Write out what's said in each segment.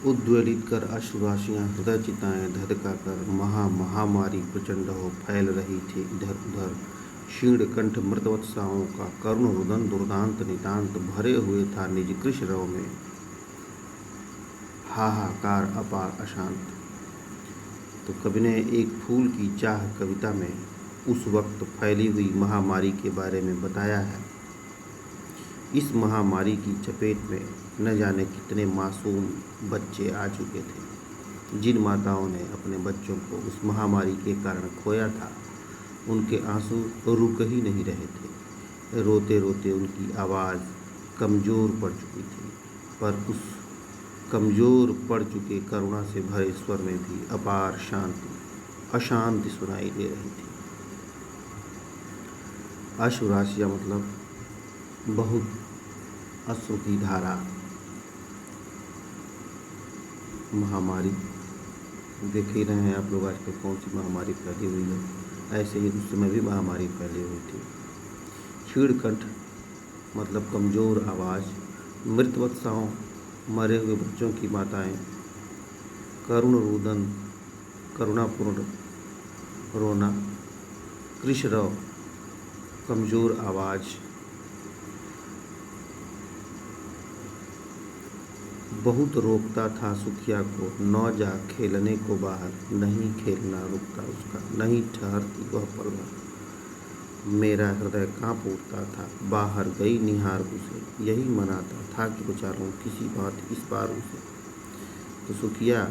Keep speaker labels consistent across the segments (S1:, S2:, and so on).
S1: उद्वेलित कर अश्रुराशियाँ हृदय चिताएं धधका कर महामारी प्रचंड हो फैल रही थी इधर उधर। क्षीण कंठ मृतवत्साओं का करुण रुदन दुर्दांत नितांत भरे हुए था निज कृश रव में हाहाकार अपार अशांत। तो कवि ने एक फूल की चाह कविता में उस वक्त फैली हुई महामारी के बारे में बताया है। इस महामारी की चपेट में न जाने कितने मासूम बच्चे आ चुके थे। जिन माताओं ने अपने बच्चों को उस महामारी के कारण खोया था, उनके आंसू रुक ही नहीं रहे थे। रोते रोते उनकी आवाज़ कमज़ोर पड़ चुकी थी, पर उस कमज़ोर पड़ चुके करुणा से भरे स्वर में भी अपार अशांति सुनाई दे रही थी। अश्रुराशिया मतलब बहुत अश्रु की धारा। महामारी देख ही रहे हैं आप लोग आजकल कौन सी महामारी फैली हुई है। ऐसे ही उस समय भी महामारी फैली हुई थी। क्षीण कंठ मतलब कमज़ोर आवाज़, मृतवत्साओं मरे हुए बच्चों की माताएं, करुण रुदन करुणापूर्ण रोना, कृशरव कमज़ोर आवाज़, बहुत रोकता था सुखिया को न जा खेलने को बाहर, नहीं खेलना रुकता उसका, नहीं ठहरती वह पल भर। मेरा हृदय काँप उठता था, बाहर गई निहार उसे, यही मनाता था कि बचा लूँ किसी बात इस बार उसे। तो सुखिया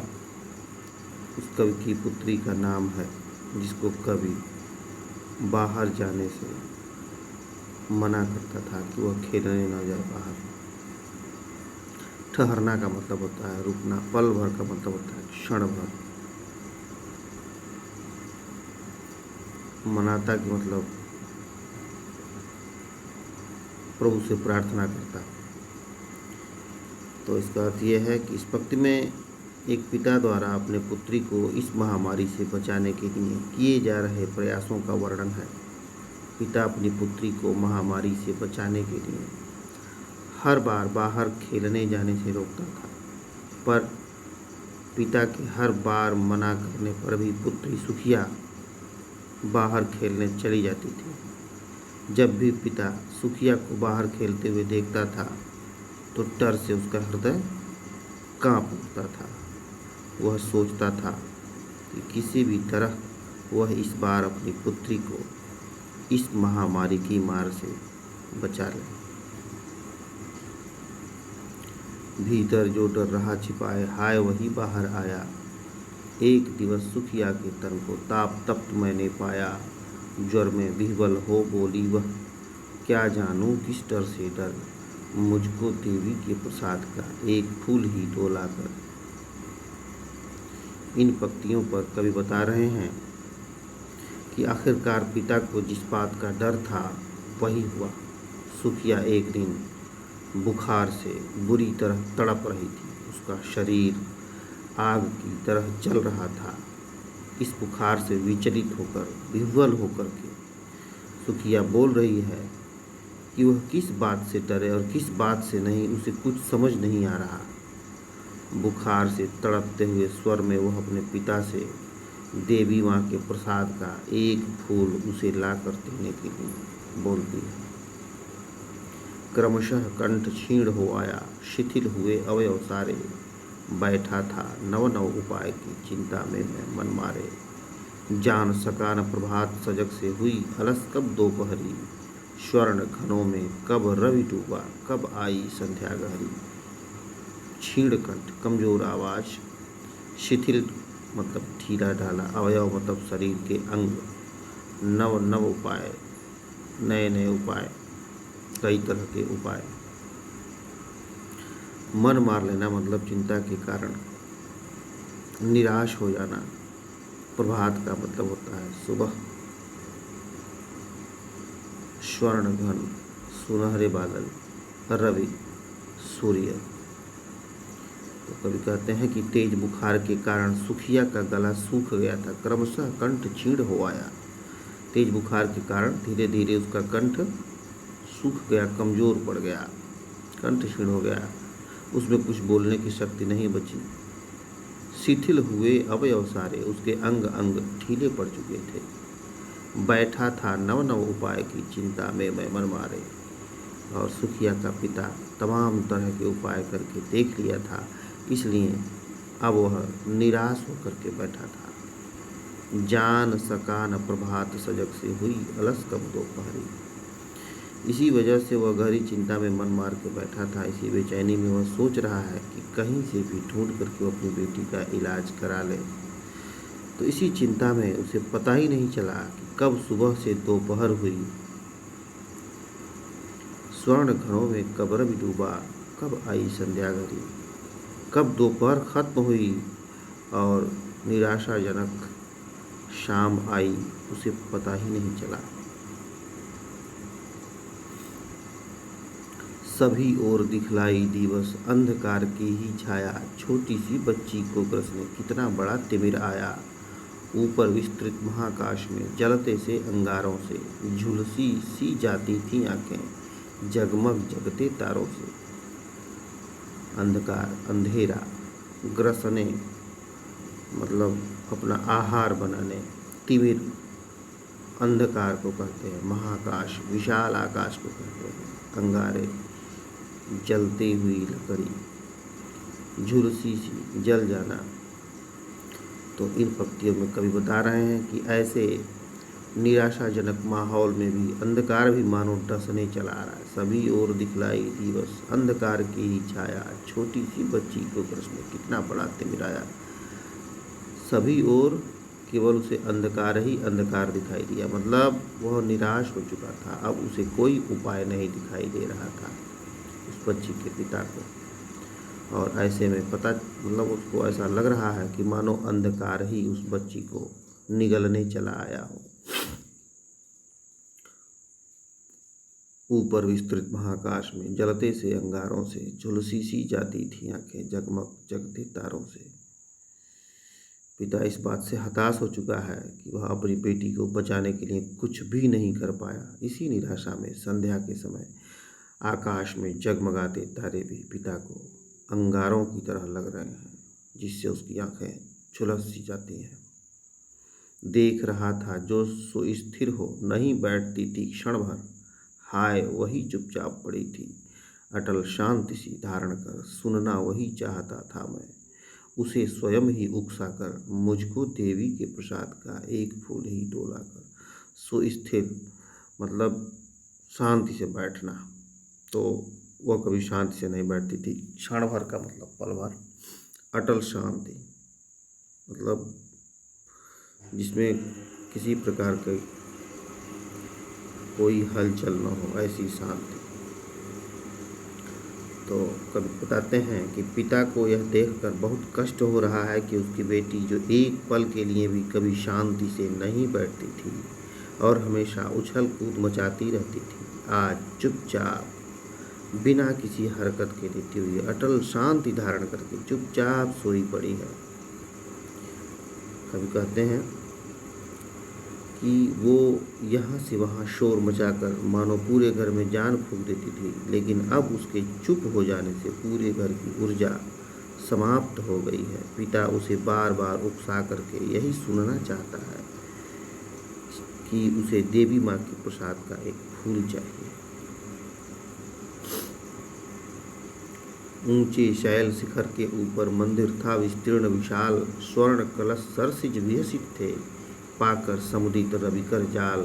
S1: उस कवि की पुत्री का नाम है, जिसको कवि बाहर जाने से मना करता था कि वह खेलने न जाए बाहर। ठहरना का मतलब होता है रुकना, पल भर का मतलब होता है क्षण भर। मनाता कि मतलब प्रभु से प्रार्थना करता। तो इसका अर्थ यह है कि इस पंक्ति में एक पिता द्वारा अपने पुत्री को इस महामारी से बचाने के लिए किए जा रहे प्रयासों का वर्णन है। पिता अपनी पुत्री को महामारी से बचाने के लिए हर बार बाहर खेलने जाने से रोकता था, पर पिता के हर बार मना करने पर भी पुत्री सुखिया बाहर खेलने चली जाती थी। जब भी पिता सुखिया को बाहर खेलते हुए देखता था तो डर से उसका हृदय कांप उठता था। वह सोचता था कि किसी भी तरह वह इस बार अपनी पुत्री को इस महामारी की मार से बचा ले। भीतर जो डर रहा छिपाए, हाय वही बाहर आया। एक दिवस सुखिया के तन को ताप तप्त मैंने पाया। ज्वर में विह्वल हो बोली वह, क्या जानूं किस डर से डर, मुझको देवी के प्रसाद का एक फूल ही डोला कर। इन पंक्तियों पर कवि बता रहे हैं कि आखिरकार पिता को जिस बात का डर था वही हुआ। सुखिया एक दिन बुखार से बुरी तरह तड़प रही थी। उसका शरीर आग की तरह जल रहा था। इस बुखार से विचलित होकर, विह्वल होकर के सुखिया बोल रही है कि वह किस बात से डरे और किस बात से नहीं, उसे कुछ समझ नहीं आ रहा। बुखार से तड़पते हुए स्वर में वह अपने पिता से देवी माँ के प्रसाद का एक फूल उसे ला कर देने के लिए बोलती है। क्रमशः कंठ क्षीण हो आया, शिथिल हुए अवयव सारे, बैठा था नव नव उपाय की चिंता में मैं मन मारे। जान सका न प्रभात सजग से हुई अलस कब दोपहरी, स्वर्ण घनों में कब रवि डूबा, कब आई संध्या गहरी। क्षीण कंठ कमजोर आवाज़, शिथिल मतलब ढीला ढाला, अवयव मतलब शरीर के अंग, नव नव उपाय नए नए उपाय, कई तरह के उपाय। मन मार लेना मतलब चिंता के कारण निराश हो जाना। प्रभात का मतलब होता है सुबह। स्वर्ण घन सुनहरे बादल, रवि सूर्य। तो कवि कहते हैं कि तेज बुखार के कारण सुखिया का गला सूख गया था। क्रमशः कंठ क्षीण हो आया। तेज बुखार के कारण धीरे धीरे उसका कंठ सूख गया, कमज़ोर पड़ गया, कंठ क्षीण हो गया। उसमें कुछ बोलने की शक्ति नहीं बची। शिथिल हुए अवयव सारे, उसके अंग अंग ढीले पड़ चुके थे। बैठा था नव नव उपाय की चिंता में मैं मन मारे। और सुखिया का पिता तमाम तरह के उपाय करके देख लिया था, इसलिए अब वह निराश होकर के बैठा था। जान सका न प्रभात सजग से, हुई अलस कब दोपहरी। इसी वजह से वह गहरी चिंता में मन मार के बैठा था। इसी बेचैनी में वह सोच रहा है कि कहीं से भी ढूंढ करके वो अपनी बेटी का इलाज करा ले। तो इसी चिंता में उसे पता ही नहीं चला कि कब सुबह से दोपहर हुई। स्वर्ण घरों में कब रवि डूबा, कब आई संध्या घड़ी, कब दोपहर खत्म हुई और निराशाजनक शाम आई, उसे पता ही नहीं चला। सभी ओर दिखलाई दिवस, अंधकार की ही छाया, छोटी सी बच्ची को ग्रसने कितना बड़ा तिमिर आया। ऊपर विस्तृत महाकाश में जलते से अंगारों से झुलसी सी जाती थी आंखें, जगमग जगते तारों से। अंधकार, अंधेरा, ग्रसने मतलब अपना आहार बनाने, तिमिर अंधकार को कहते हैं, महाकाश विशाल आकाश को कहते हैं, अंगारे जलती हुई लकड़ी, झुलसी सी जल जाना। तो इन पंक्तियों में कवि बता रहे हैं कि ऐसे निराशाजनक माहौल में भी अंधकार भी मानो डसने चला आ रहा है। सभी ओर दिखलाई दिवस, अंधकार की ही छाया, छोटी सी बच्ची को ग्रसने कितना बड़ा तिमिराया। सभी ओर केवल उसे अंधकार ही अंधकार दिखाई दिया, मतलब वह निराश हो चुका था। अब उसे कोई उपाय नहीं दिखाई दे रहा था उस बच्ची के पिता को। और ऐसे में पता मतलब उसको ऐसा लग रहा है कि मानो अंधकार ही उस बच्ची को निगलने चला आया हो। ऊपर विस्तृत महाकाश में जलते से अंगारों से झुलसी सी जाती थी आंखें, जगमग जगते तारों से। पिता इस बात से हताश हो चुका है कि वह अपनी बेटी को बचाने के लिए कुछ भी नहीं कर पाया। इसी निराशा में संध्या के समय आकाश में जगमगाते तारे भी पिता को अंगारों की तरह लग रहे हैं, जिससे उसकी आंखें झुलस सी जाती हैं। देख रहा था जो सो स्थिर हो, नहीं बैठती थी क्षण भर, हाय वही चुपचाप पड़ी थी अटल शांति सी धारण कर। सुनना वही चाहता था मैं, उसे स्वयं ही उकसा कर, मुझको देवी के प्रसाद का एक फूल ही डोला कर। सो स्थिर मतलब शांति से बैठना, तो वह कभी शांति से नहीं बैठती थी। क्षण भर का मतलब पल भर, अटल शांति मतलब जिसमें किसी प्रकार का कोई हलचल न हो, ऐसी शांति। तो कभी बताते हैं कि पिता को यह देखकर बहुत कष्ट हो रहा है कि उसकी बेटी जो एक पल के लिए भी कभी शांति से नहीं बैठती थी और हमेशा उछल कूद मचाती रहती थी, आज चुपचाप बिना किसी हरकत के लेटी हुई अटल शांति धारण करके चुपचाप सोई पड़ी है। कभी कहते हैं कि वो यहाँ से वहाँ शोर मचाकर मानो पूरे घर में जान फूंक देती थी, लेकिन अब उसके चुप हो जाने से पूरे घर की ऊर्जा समाप्त हो गई है। पिता उसे बार बार उकसा करके यही सुनना चाहता है कि उसे देवी माँ के प्रसाद का एक फूल चाहिए। ऊंचे शैल शिखर के ऊपर मंदिर था विस्तीर्ण विशाल, स्वर्ण कलश सरसिज विहसित थे, पाकर समुदित रविकर जाल।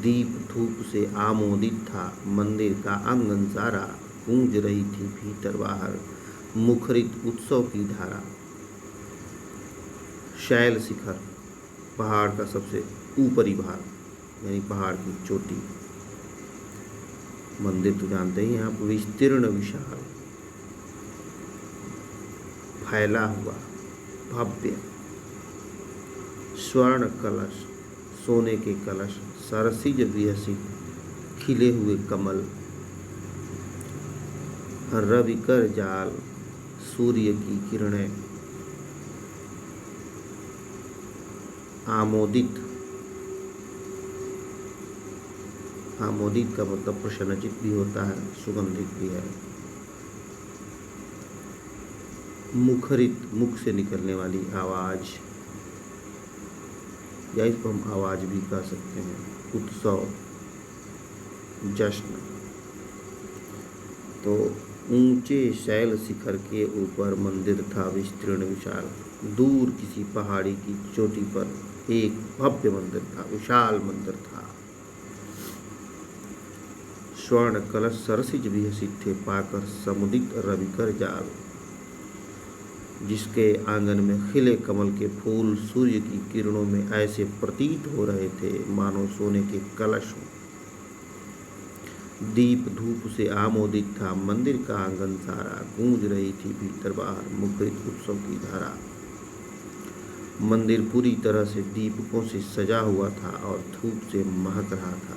S1: दीप धूप से आमोदित था मंदिर का आंगन सारा, गूंज रही थी भीतर बाहर मुखरित उत्सव की धारा। शैल शिखर पहाड़ का सबसे ऊपरी भाग, यानी पहाड़ की चोटी। मंदिर तो जानते ही हैं आप, विस्तीर्ण विशाल, फैला हुआ, भव्य। स्वर्ण कलश, सोने के कलश, सरसिज विहसित, खिले हुए कमल, रविकर जाल, सूर्य की किरणें, आमोदित। आमोदित का मतलब प्रसन्नचित भी होता है, सुगंधित भी है। मुखरित, मुख से निकलने वाली आवाज़, या इसको हम आवाज़ भी कह सकते हैं, उत्सव, जश्न। तो ऊंचे शैल शिखर के ऊपर मंदिर था विस्तीर्ण विशाल। दूर किसी पहाड़ी की चोटी पर एक भव्य मंदिर था, विशाल मंदिर था। स्वर्ण कलश सरसिज भी हसित थे पाकर समुदित रविकर जाल। जिसके आंगन में खिले कमल के फूल सूर्य की किरणों में ऐसे प्रतीत हो रहे थे मानो सोने के कलश हों। दीप धूप से आमोदित था मंदिर का आंगन सारा। गूंज रही थी भीतर बाहर मुखरित उत्सव की धारा। मंदिर पूरी तरह से दीपकों से सजा हुआ था और धूप से महक रहा था।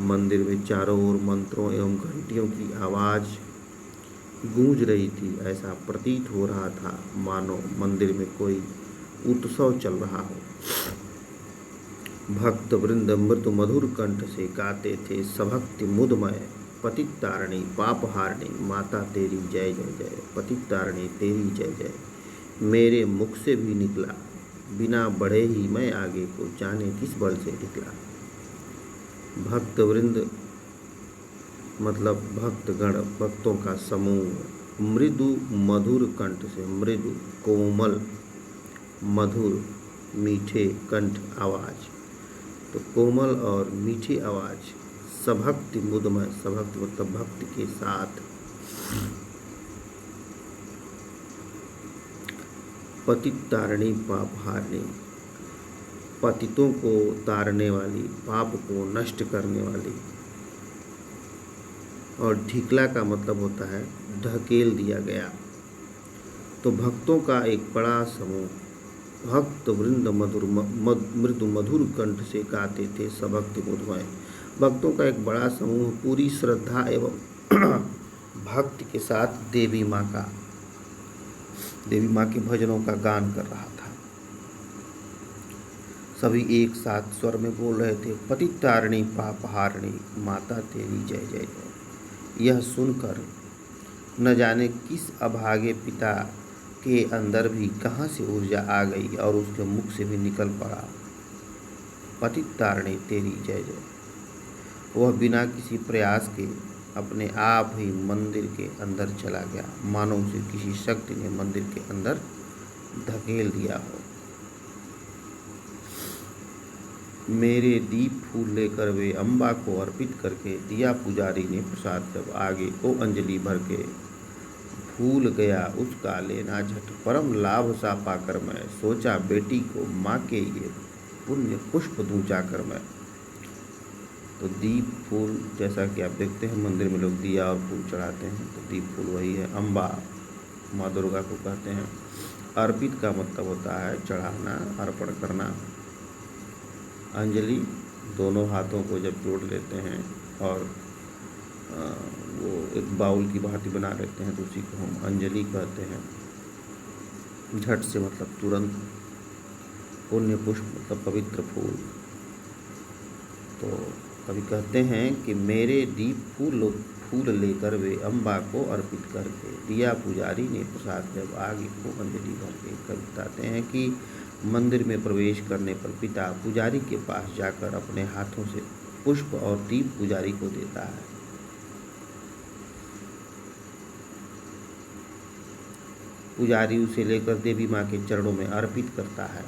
S1: मंदिर में चारों ओर मंत्रों एवं घंटियों की आवाज गूंज रही थी। ऐसा प्रतीत हो रहा था मानो मंदिर में कोई उत्सव चल रहा हो। भक्त वृंद मृत मधुर कंठ से गाते थे सभक्ति मुदमय। पतित तारिणी पाप हारिणी माता तेरी जय जय जय। पतित तारिणी तेरी जय जय मेरे मुख से भी निकला। बिना बढ़े ही मैं आगे को जाने किस बल से निकला। भक्त वृंद मतलब भक्तगण, भक्तों का समूह। मृदु मधुर कंठ से, मृदु कोमल, मधुर मीठे कंठ आवाज। तो कोमल और मीठी आवाज। सभक्ति मुदमय, सभक्ति मतलब भक्ति के साथ। पतित तारिणी पाप हारिणी, पतितों को तारने वाली, पाप को नष्ट करने वाली। और ढिकला का मतलब होता है ढकेल दिया गया। तो भक्तों का एक बड़ा समूह। भक्त वृंद मृदु मधुर कंठ से गाते थे सभक्ति मुदमय। भक्तों का एक बड़ा समूह पूरी श्रद्धा एवं भक्ति के साथ देवी माँ के भजनों का गान कर रहा था। सभी एक साथ स्वर में बोल रहे थे, पतित तारिणी पाप हारिणी माता तेरी जय जय जय। यह सुनकर न जाने किस अभागे पिता के अंदर भी कहाँ से ऊर्जा आ गई और उसके मुख से भी निकल पड़ा, पतित तारिणी तेरी जय जय। वह बिना किसी प्रयास के अपने आप ही मंदिर के अंदर चला गया, मानो उसे किसी शक्ति ने मंदिर के अंदर धकेल दिया हो। मेरे दीप फूल लेकर वे अम्बा को अर्पित करके दिया पुजारी ने प्रसाद जब आगे को अंजलि भर के। भूल गया उसका लेना झट परम लाभ सा पाकर मैं। सोचा बेटी को माँ के ये पुण्य पुष्प दूं जाकर मैं। तो दीप फूल, जैसा कि आप देखते हैं मंदिर में लोग दिया और फूल चढ़ाते हैं, तो दीप फूल वही है। अम्बा माँ दुर्गा को कहते हैं। अर्पित का मतलब होता है चढ़ाना, अर्पण करना। अंजलि दोनों हाथों को जब जोड़ लेते हैं और वो एक बाउल की भांति बना लेते हैं तो उसी को हम अंजलि कहते हैं। झट से मतलब तुरंत, पुण्य पुष्प मतलब पवित्र फूल। तो कभी कहते हैं कि मेरे दीप फूल लेकर वे अम्बा को अर्पित करके दिया पुजारी ने प्रसाद जब आगे को अंजलि भर के। कभी बताते हैं कि मंदिर में प्रवेश करने पर पिता पुजारी के पास जाकर अपने हाथों से पुष्प और दीप पुजारी को देता है। पुजारी उसे लेकर देवी माँ के चरणों में अर्पित करता है।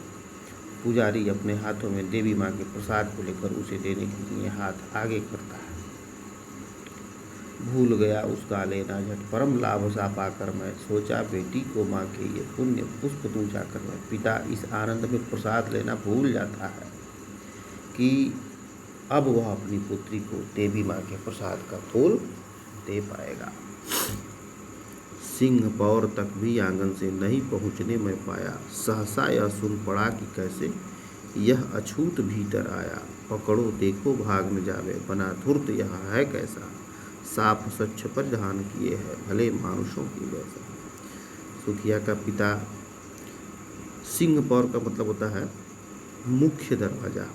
S1: पुजारी अपने हाथों में देवी माँ के प्रसाद को लेकर उसे देने के लिए हाथ आगे करता है। भूल गया उसका लेना झट परम लाभ सा पाकर मैं। सोचा बेटी को माँ के ये पुण्य पुष्प दूं जाकर मैं। पिता इस आनंद में प्रसाद लेना भूल जाता है कि अब वह अपनी पुत्री को देवी माँ के प्रसाद का फूल दे पाएगा। सिंह पौर तक भी आंगन से नहीं पहुँचने में पाया। सहसा यह सुन पड़ा कि कैसे यह अछूत भीतर आया। पकड़ो देखो भाग न जावे, बना धूर्त यह है कैसा। साफ स्वच्छ परिधान किए है भले मानुषों की वैसा। सुखिया का पिता, सिंह पौर का मतलब होता है मुख्य दरवाजा।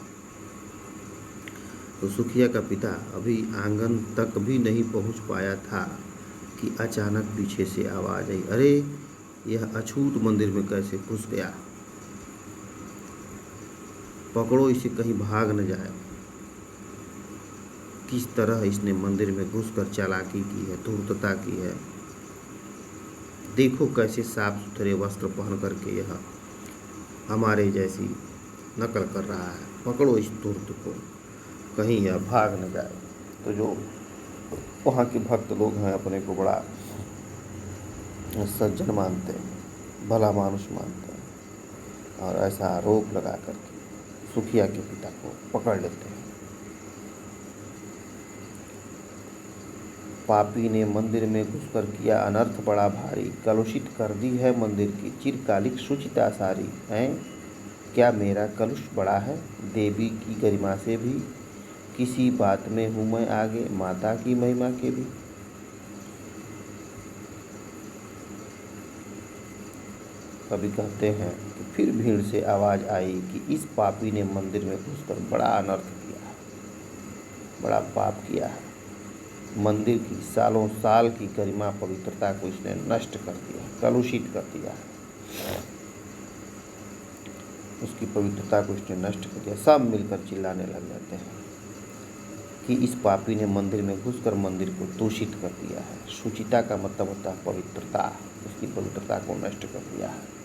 S1: तो सुखिया का पिता अभी आंगन तक भी नहीं पहुंच पाया था कि अचानक पीछे से आवाज़ आई, अरे यह अछूत मंदिर में कैसे घुस गया, पकड़ो इसे कहीं भाग न जाए। किस तरह इसने मंदिर में घुसकर चालाकी की है, धूर्तता की है। देखो कैसे साफ सुथरे वस्त्र पहन करके यह हमारे जैसी नकल कर रहा है, पकड़ो इस धूर्त को, कहीं यह भाग न जाए। तो जो वहाँ के भक्त लोग हैं अपने को बड़ा सज्जन मानते हैं, भला मानुष मानते हैं, और ऐसा आरोप लगा करके सुखिया के पिता को पकड़ लेते हैं। पापी ने मंदिर में घुसकर किया अनर्थ बड़ा भारी, कलुषित कर दी है मंदिर की चिरकालिक शुचिता सारी। हैं क्या मेरा कलुष बड़ा है देवी की गरिमा से भी, किसी बात में हूँ मैं आगे माता की महिमा के भी। कवि कहते हैं कि फिर भीड़ से आवाज़ आई कि इस पापी ने मंदिर में घुसकर बड़ा अनर्थ किया है, बड़ा पाप किया है। मंदिर की सालों साल की गरिमा पवित्रता को इसने नष्ट कर दिया, कलुषित कर दिया है, उसकी पवित्रता को इसने नष्ट कर दिया। सब मिलकर चिल्लाने लग जाते हैं कि इस पापी ने मंदिर में घुसकर मंदिर को दूषित कर दिया है। शुचिता का मतलब होता है पवित्रता, उसकी पवित्रता को नष्ट कर दिया है।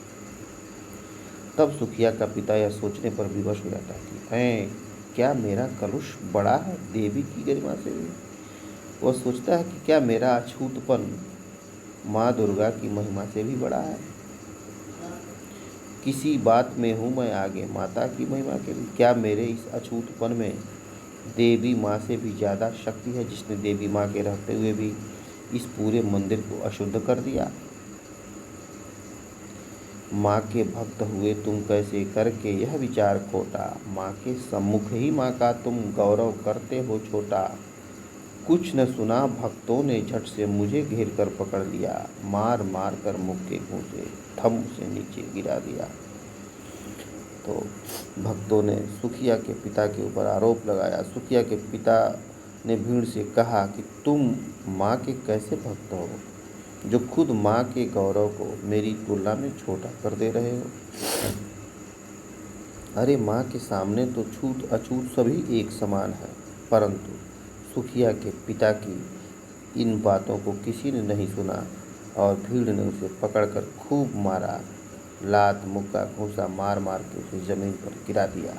S1: तब सुखिया का पिता यह सोचने पर विवश हो जाता है कि हैं क्या मेरा कलुष बड़ा है देवी की गरिमा से भी। वह सोचता है कि क्या मेरा अछूतपन माँ दुर्गा की महिमा से भी बड़ा है, किसी बात में हूँ मैं आगे माता की महिमा के भी। क्या मेरे इस अछूतपन में देवी माँ से भी ज़्यादा शक्ति है, जिसने देवी माँ के रहते हुए भी इस पूरे मंदिर को अशुद्ध कर दिया। माँ के भक्त हुए तुम कैसे करके यह विचार खोटा, माँ के सम्मुख ही माँ का तुम गौरव करते हो छोटा। कुछ न सुना भक्तों ने झट से मुझे घेर कर पकड़ लिया, मार मार कर मुख के घूंसे थम से नीचे गिरा दिया। तो भक्तों ने सुखिया के पिता के ऊपर आरोप लगाया। सुखिया के पिता ने भीड़ से कहा कि तुम माँ के कैसे भक्त हो, जो खुद माँ के गौरव को मेरी तुलना में छोटा कर दे रहे हो। अरे माँ के सामने तो छूत अछूत सभी एक समान है। परंतु सुखिया के पिता की इन बातों को किसी ने नहीं सुना और भीड़ ने उसे पकड़कर खूब मारा, लात मुक्का घूंसा मार मार के उसे ज़मीन पर गिरा दिया।